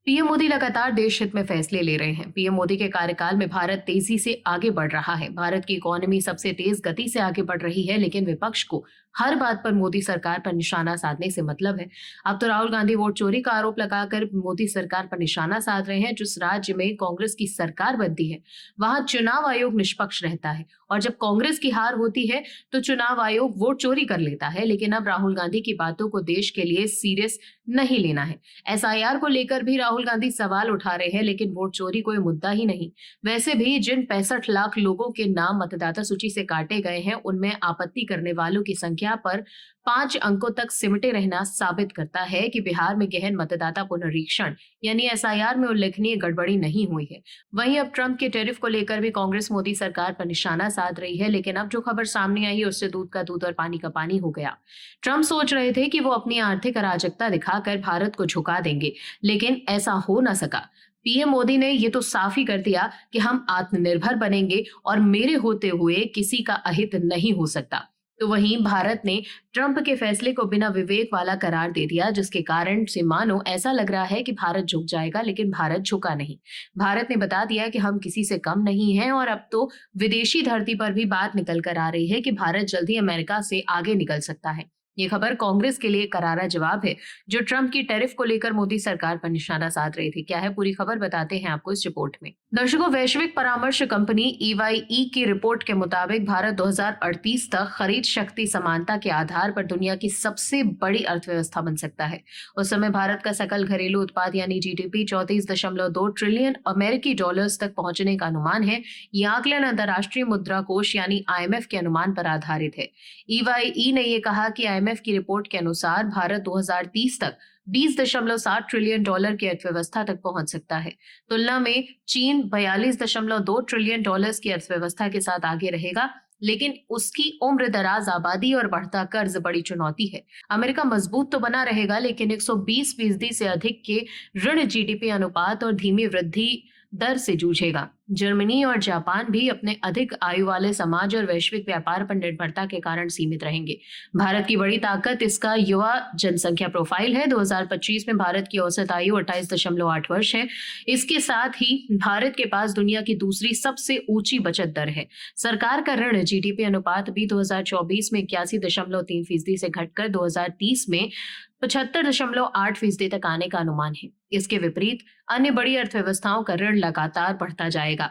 PM Modi लगातार देश हित में फैसले ले रहे हैं। पीएम मोदी के कार्यकाल में भारत तेजी से आगे बढ़ रहा है। भारत की इकोनॉमी सबसे तेज गति से आगे बढ़ रही है, लेकिन विपक्ष को हर बात पर मोदी सरकार पर निशाना साधने से मतलब है। अब तो राहुल गांधी वोट चोरी का आरोप लगाकर मोदी सरकार पर निशाना साध रहे हैं। जिस राज्य में कांग्रेस की सरकार बनती है, वहां चुनाव आयोग निष्पक्ष रहता है और जब कांग्रेस की हार होती है तो चुनाव आयोग वोट चोरी कर लेता है। लेकिन अब राहुल गांधी की बातों को देश के लिए सीरियस नहीं लेना है। एसआईआर को लेकर भी राहुल गांधी सवाल उठा रहे हैं, लेकिन वोट चोरी कोई मुद्दा ही नहीं। वैसे भी जिन 65 लाख लोगों के नाम मतदाता सूची से काटे गए हैं, उनमें आपत्ति करने वालों की संख्या पर 5 अंकों तक सिमटे रहना साबित करता है कि बिहार में गहन मतदाता पुनरीक्षण यानी एसआईआर में उल्लेखनीय गड़बड़ी नहीं हुई है। वहीं अब ट्रंप के टैरिफ को लेकर भी कांग्रेस मोदी सरकार पर निशाना साध रही है, लेकिन अब जो खबर सामने आई उससे दूध का दूध और पानी का पानी हो गया। ट्रंप सोच रहे थे कि वो अपनी आर्थिक अराजकता दिखाकर भारत को झुका देंगे, लेकिन ऐसा हो ना सका। पीएम मोदी ने ये तो साफ ही कर दिया कि हम आत्मनिर्भर बनेंगे और मेरे होते हुए किसी का अहित नहीं हो सकता। तो वहीं भारत ने ट्रंप के फैसले को बिना विवेक वाला करार दे दिया, जिसके कारण से मानो ऐसा लग रहा है कि भारत झुक जाएगा, लेकिन भारत झुका नहीं। भारत ने बता दिया कि हम किसी से कम नहीं हैं और अब तो विदेशी धरती पर भी बात निकल कर आ रही है कि भारत जल्द ही अमेरिका से आगे निकल सकता है। ये खबर कांग्रेस के लिए करारा जवाब है, जो ट्रंप की टैरिफ को लेकर मोदी सरकार पर निशाना साध रही थी। क्या है पूरी खबर, बताते हैं आपको इस रिपोर्ट में। दर्शकों, वैश्विक परामर्श कंपनी EYE की रिपोर्ट के मुताबिक भारत 2038 तक खरीद शक्ति समानता के आधार पर दुनिया की सबसे बड़ी अर्थव्यवस्था बन सकता है। उस समय भारत का सकल घरेलू उत्पाद यानी GDP 34.2 ट्रिलियन अमेरिकी डॉलर्स तक पहुंचने का अनुमान है। यह आकलन अंतर्राष्ट्रीय मुद्रा कोष यानी IMF के अनुमान पर आधारित है। EYE ने यह कहा कि IMF की रिपोर्ट के अनुसार भारत 2030 तक 20.7 ट्रिलियन डॉलर की अर्थव्यवस्था तक पहुंच सकता है। तुलना में चीन 42.2 ट्रिलियन डॉलर्स की अर्थव्यवस्था के साथ आगे रहेगा, लेकिन उसकी उम्र दराज आबादी और बढ़ता कर्ज बड़ी चुनौती है। अमेरिका मजबूत तो बना रहेगा, लेकिन 120% से अधिक के ऋण GDP अनुपात और धीमी वृद्धि दर से जूझेगा। जर्मनी और जापान भी अपने अधिक आयु वाले समाज और वैश्विक व्यापार पर निर्भरता के कारण सीमित रहेंगे। भारत की बड़ी ताकत इसका युवा जनसंख्या प्रोफाइल है। 2025 में भारत की औसत आयु 28.8 वर्ष है। इसके साथ ही भारत के पास दुनिया की दूसरी सबसे ऊंची बचत दर है। सरकार का ऋण GDP अनुपात भी 2024 में 81.3% से घटकर 2030 में 75.8% तक आने का अनुमान है। इसके विपरीत अन्य बड़ी अर्थव्यवस्थाओं का ऋण लगातार बढ़ता जाएगा।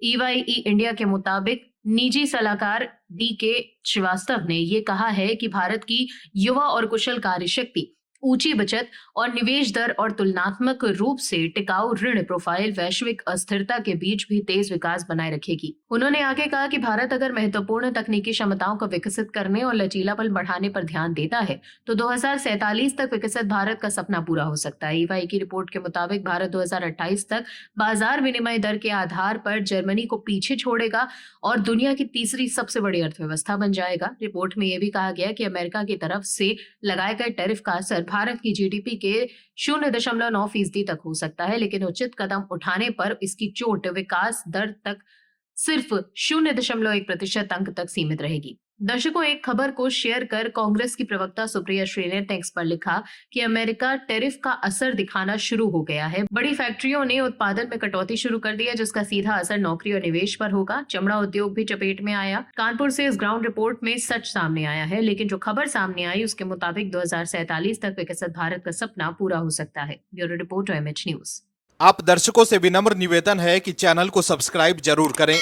EYE इंडिया के मुताबिक निजी सलाहकार DK श्रीवास्तव ने यह कहा है कि भारत की युवा और कुशल कार्यशक्ति, ऊंची बचत और निवेश दर और तुलनात्मक रूप से टिकाऊ ऋण प्रोफाइल वैश्विक अस्थिरता के बीच भी तेज विकास बनाए रखेगी। उन्होंने आगे कहा कि भारत अगर महत्वपूर्ण तकनीकी क्षमताओं को विकसित करने और लचीलापन बढ़ाने पर ध्यान देता है तो 2047 तक विकसित भारत का सपना पूरा हो सकता है। EYE की रिपोर्ट के मुताबिक भारत 2028 तक बाजार विनिमय दर के आधार पर जर्मनी को पीछे छोड़ेगा और दुनिया की तीसरी सबसे बड़ी अर्थव्यवस्था बन जाएगा। रिपोर्ट में यह भी कहा गया कि अमेरिका की तरफ से लगाए गए टैरिफ का असर भारत की GDP के 0.9% तक हो सकता है, लेकिन उचित कदम उठाने पर इसकी चोट विकास दर तक सिर्फ 0.1% अंक तक सीमित रहेगी। दर्शकों, एक खबर को शेयर कर कांग्रेस की प्रवक्ता सुप्रिया श्री ने एक्स पर लिखा कि अमेरिका टैरिफ का असर दिखाना शुरू हो गया है। बड़ी फैक्ट्रियों ने उत्पादन में कटौती शुरू कर दी है, जिसका सीधा असर नौकरी और निवेश पर होगा। चमड़ा उद्योग भी चपेट में आया। कानपुर से इस ग्राउंड रिपोर्ट में सच सामने आया है, लेकिन जो खबर सामने आई उसके मुताबिक 2047 तक विकसित भारत का सपना पूरा हो सकता है। Bureau report OMH news. आप दर्शकों से विनम्र निवेदन है कि चैनल को सब्सक्राइब जरूर करें